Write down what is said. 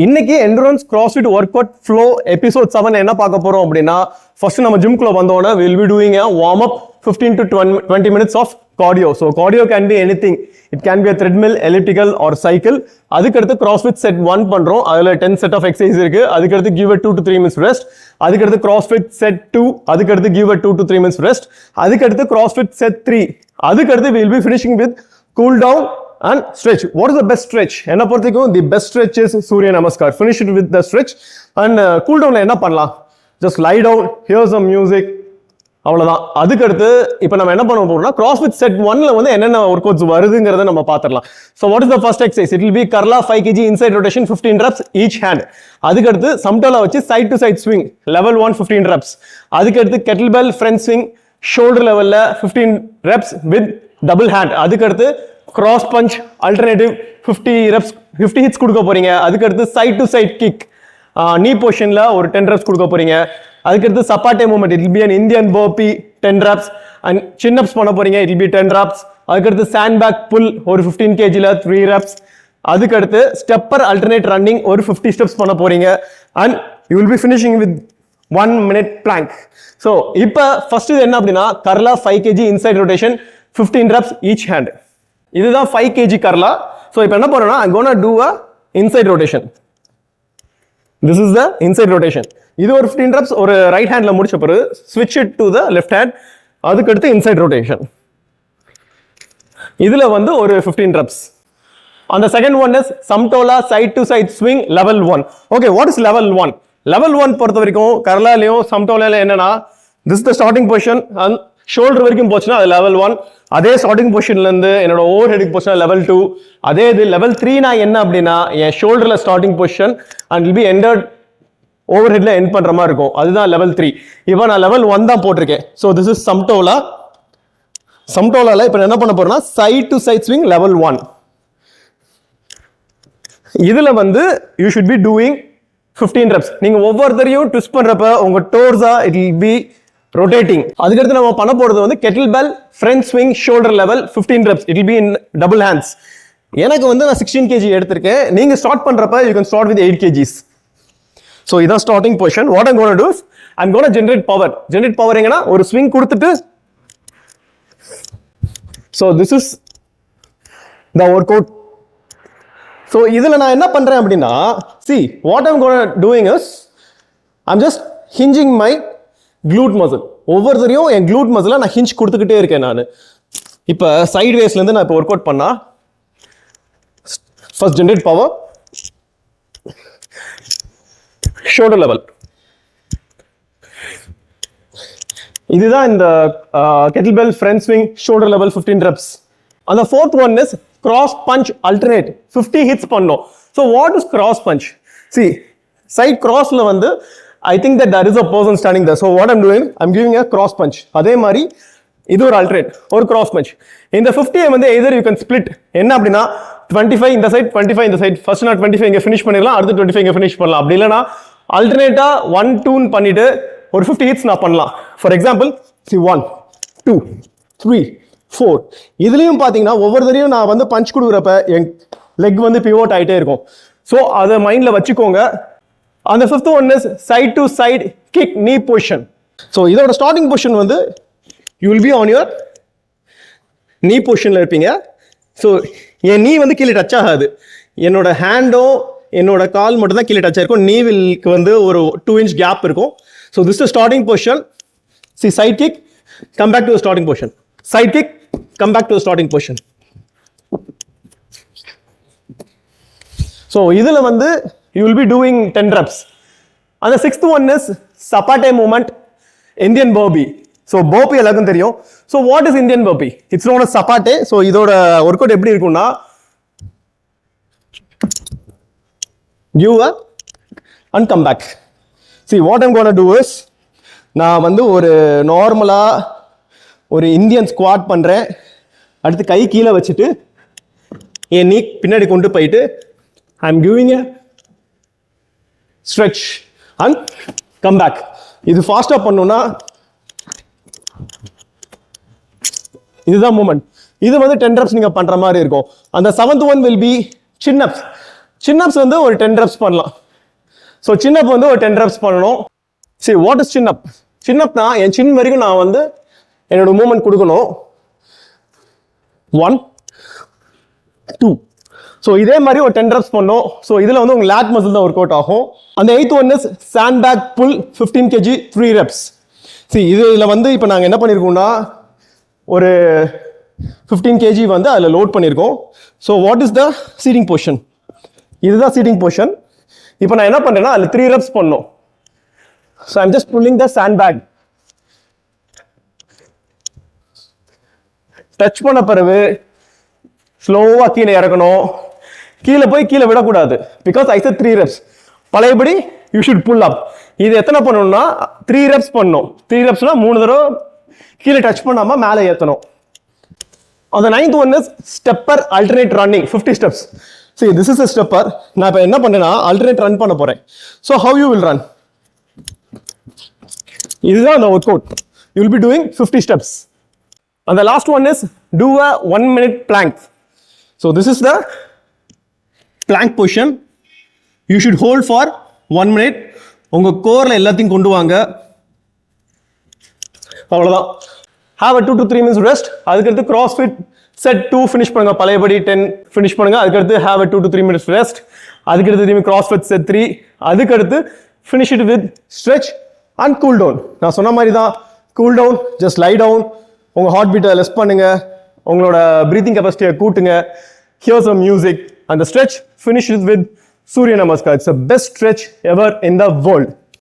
இன்னைக்கு endurance crossfit workout flow episode 7 என்ன பார்க்க போறோம் அப்படின்னா ஃபர்ஸ்ட் நம்ம ஜிம்குள்ள வந்தோம்னா we will be doing a warm up 15 to 20 minutes of cardio. So cardio can be anything. It can be a treadmill, elliptical or cycle. அதுக்கு அடுத்து crossfit set 1 பண்றோம். அதுல 10 set of exercise இருக்கு. அதுக்கு அடுத்து give it 2 to 3 minutes rest. அதுக்கு அடுத்து crossfit set 2. அதுக்கு அடுத்து give it 2 to 3 minutes rest. அதுக்கு அடுத்து crossfit set 3. அதுக்கு அடுத்து we will be finishing with cool down and stretch. What is the best stretch? என்ன பொறுத்தவரைக்கும் the best stretch is Surya Namaskar. Finish it with the stretch and cool down என்ன பண்ணலாம்? Just lie down, hear some music. அவ்வளவுதான். அதுக்கு அடுத்து இப்போ நம்ம என்ன பண்ண போறோம்னா CrossFit set 1ல வந்து என்னென்ன ஒர்க் அவுட்ஸ் வருதுங்கறத நம்ம பாத்துறலாம். So what is the first exercise? It will be Karla 5 kg inside rotation 15 reps each hand. அதுக்கு அடுத்து சம்டோலா வச்சு side to side swing level 1 15 reps. அதுக்கு அடுத்து kettlebell front swing shoulder levelல 15 reps with double hand. அதுக்கு அடுத்து cross punch alternative 50 reps 50 hits கொடுக்க போறீங்க. அதுக்கு அடுத்து side to side kick knee positionல ஒரு 10 reps கொடுக்க போறீங்க. அதுக்கு அடுத்து சப்பாட்டே movement it will be an Indian burpee 10 reps and chin ups பண்ண போறீங்க it will be 10 reps. அதுக்கு அடுத்து sandbag pull ஒரு 15 kg ல 3 reps. அதுக்கு அடுத்து stepper alternate running ஒரு 50 steps பண்ண போறீங்க and you will be finishing with 1 minute plank. So இப்போ ஃபர்ஸ்ட் இது என்ன அப்படினா கர்லா 5 kg inside rotation 15 reps each hand. இதுதான் 5 kg கர்லா. So இப்போ என்ன பண்றேன்னா I'm going to do a inside rotation. This is the inside rotation. இது ஒரு 15 reps ஒரு ரைட் ஹேண்ட்ல முடிச்ச பிறகு switch it to the left hand. அதுக்கு அடுத்து inside rotation. இதுல வந்து ஒரு 15 reps. And the second one is Samtola side to side swing level 1. Okay, what is level 1? Level 1 பொறுத்த வரைக்கும் கர்லாலயும் சம்டோலால என்னன்னா this is the starting position and shoulder வரைக்கும் போச்சுனா அது level 1. அதே ஸ்டார்டிங் பொசிஷன்ல இருந்து என்னோட ஓவர் ஹெட்க்கு போச்சுனா level 2. அதே இது level 3 நான் என்ன அப்படினா என் ஷோல்டர்ல starting position and will be ended over ஹெட்ல எண்ட் பண்ற மாதிரி இருக்கும். அதுதான் level 3. இப்போ நான் level 1 தான் போட்டுருக்கேன். So this is Samtola. சம்டோலால இப்போ என்ன பண்ண போறேன்னா side to side swing level 1. இதுல வந்து you should be doing 15 reps. நீங்க ஒவ்வொருத்தரையும் ட்விஸ்ட் பண்றப்ப உங்க டோர்ஸா it will be rotating. அதுக்கு அடுத்து நம்ம பண்ண போறது வந்து kettlebell front swing shoulder level 15 reps. It will be in double hands. எனக்கு வந்து நான் 16 kg எடுத்திருக்கேன். நீங்க ஸ்டார்ட் பண்றப்ப you can start with 8 kgs. So இதான் starting position. What I'm going to do is I'm going to generate power. Generate power எங்கனா ஒரு swing கொடுத்துட்டு so this is the workout. So இதுல நான் என்ன பண்றேன் அப்படினா see what I'm going to doing is I'm just hinging my glute muscle. ஒவ்வொருத்தரையும் என் glute muscle நான் hinge கொடுத்துக்கிட்டே இருக்கேன் நான். இப்போ சைடு வேஸ்ல இருந்து நான் இப்போ ஒர்க் அவுட் பண்ணா first generate power shoulder level. இதுதான் இந்த kettlebell front swing shoulder level 15 reps. And the fourth one is cross punch alternate 50 hits பண்ணோம். So what is cross punch? See side crossல வந்து I think that there is a person standing there. So what I'm doing, I'm giving a cross punch. அதே மாதிரி இது ஒரு alternate ஒரு cross punch. இந்த 50 வந்து either you can split என்ன அப்படினா 25 இந்த சைடு 25 இந்த சைடு ஃபர்ஸ்ட் நான் 25 இங்க finish பண்ணிரலாம் அடுத்து 25 இங்க finish பண்ணலாம். அப்படி இல்லனா alternate 1 2 பண்ணிட்டு ஒரு 50 hits நான் பண்ணலாம். For example, see 1 2 3 4 இதுலயும் பாத்தீங்கன்னா ஒவ்வொரு தடவையும் நான் வந்து பஞ்ச் கொடுக்கறப்ப என் லெக் வந்து பிவோட் ஆயிட்டே இருக்கும். சோ அத மைண்ட்ல வச்சுக்கோங்க. And the fifth one is side to side kick knee position. So இதோட starting position வந்து you will be on your knee positionல இருப்பீங்க. So என் knee வந்து கீழ டச் ஆகாது. என்னோட ஹேண்டோ என்னோட கால் மட்டும் தான் கீழ டச் ஆயிருக்கும். knee willக்கு வந்து ஒரு 2 inch gap இருக்கும். So this is the starting position. See side kick, come back to the starting position. Side kick, come back to the starting position. So இதுல வந்து you will be doing 10 reps. And the sixth one is sapate movement Indian burpee. So burpee எல்லாருக்கும் தெரியும். So what is Indian burpee? It's known as sapate. So இதோட workout எப்படி இருக்கும்னா give a and come back. See what I'm going to do is நான் வந்து ஒரு நார்மலா ஒரு இந்தியன் ஸ்குவாட் பண்றேன். அடுத்து கை கீழ வச்சிட்டு என் knee பின்னாடி கொண்டு போயிட்டு I'm giving a stretch and come back. இது ஃபாஸ்டா பண்ணனும்னா இதுதான் மூவ்மெண்ட். இது வந்து 10 reps நீங்க பண்ற மாதிரி இருக்கும். அந்த 7th one will be chin ups. சின்னப்ஸ் வந்து ஒரு 10 reps பண்ணலாம். ஸோ சின்னப் வந்து ஒரு 10 reps பண்ணணும். சரி, வாட் இஸ் சின்னப்? சின்னப்னா என் சின் வரைக்கும் நான் வந்து என்னோட மூவ்மெண்ட் கொடுக்கணும். 1 2. ஸோ இதே மாதிரி ஒரு 10 reps பண்ணோம். ஸோ இதில் வந்து உங்கள் லேட் மசில் தான் ஒர்க் அவுட் ஆகும். அந்த 8th one is sand bag full 15 kg 3 reps. சரி, இதில் வந்து இப்போ நாங்கள் என்ன பண்ணியிருக்கோம்னா ஒரு 15 kg வந்து அதில் லோட் பண்ணியிருக்கோம். So what is the seating position? இதுதான் சீட்டிங் பொசிஷன். இப்போ நான் என்ன பண்ணுறேன்னா அதில் 3 reps பண்ணோம். So I'm just pulling the sand bag. Touch பண்ண பிறகு ஸ்லோவாக கீழே இறக்கணும். கீழே போய் கீழே விடக்கூடாது. Because I set 3 reps. பழையபடி யூ ஷுட் புல் அப். இது எத்தனை பண்ணணும்னா 3 reps பண்ணணும். 3 repsனா 3 தடவை கீழே டச் பண்ணாமல் மேலே ஏற்றணும். அந்த 9th one is stepper alternate running 50 steps. சரி, திஸ் இஸ் அ ஸ்டெப்பர். நான் இப்போ என்ன பண்ணேன்னா அல்டர்னேட் ரன் பண்ண போகிறேன். So how you will run? இதுதான் அந்த work out. You will be doing 50 steps. And the last one is do a 1 minute plank. So this is the plank position. You should hold for 1 minute. உங்க கோர்ல எல்லாத்தையும் கொண்டு வாங்க. அவ்வளவுதான். Have a 2 to 3 minutes rest. அதுக்கடுத்து CrossFit set 2 finish பண்ணுங்க. பழையபடி 10 finish பண்ணுங்க. அதுக்கடுத்து have a 2 to 3 minutes rest. அதுக்கடுத்து திரும்பி CrossFit set 3. அதுக்கடுத்து finish it with stretch and cool down. நான் சொன்ன மாதிரி தான், cool down, just lie down. உங்கள் ஹார்ட் பீட்டை லெஸ் பண்ணுங்க, உங்களோட ப்ரீத்திங் கெப்பாசிட்டியை கூட்டுங்க. Hear some music. அந்த stretch finish with Surya Namaskar. It's the best stretch ever in the world.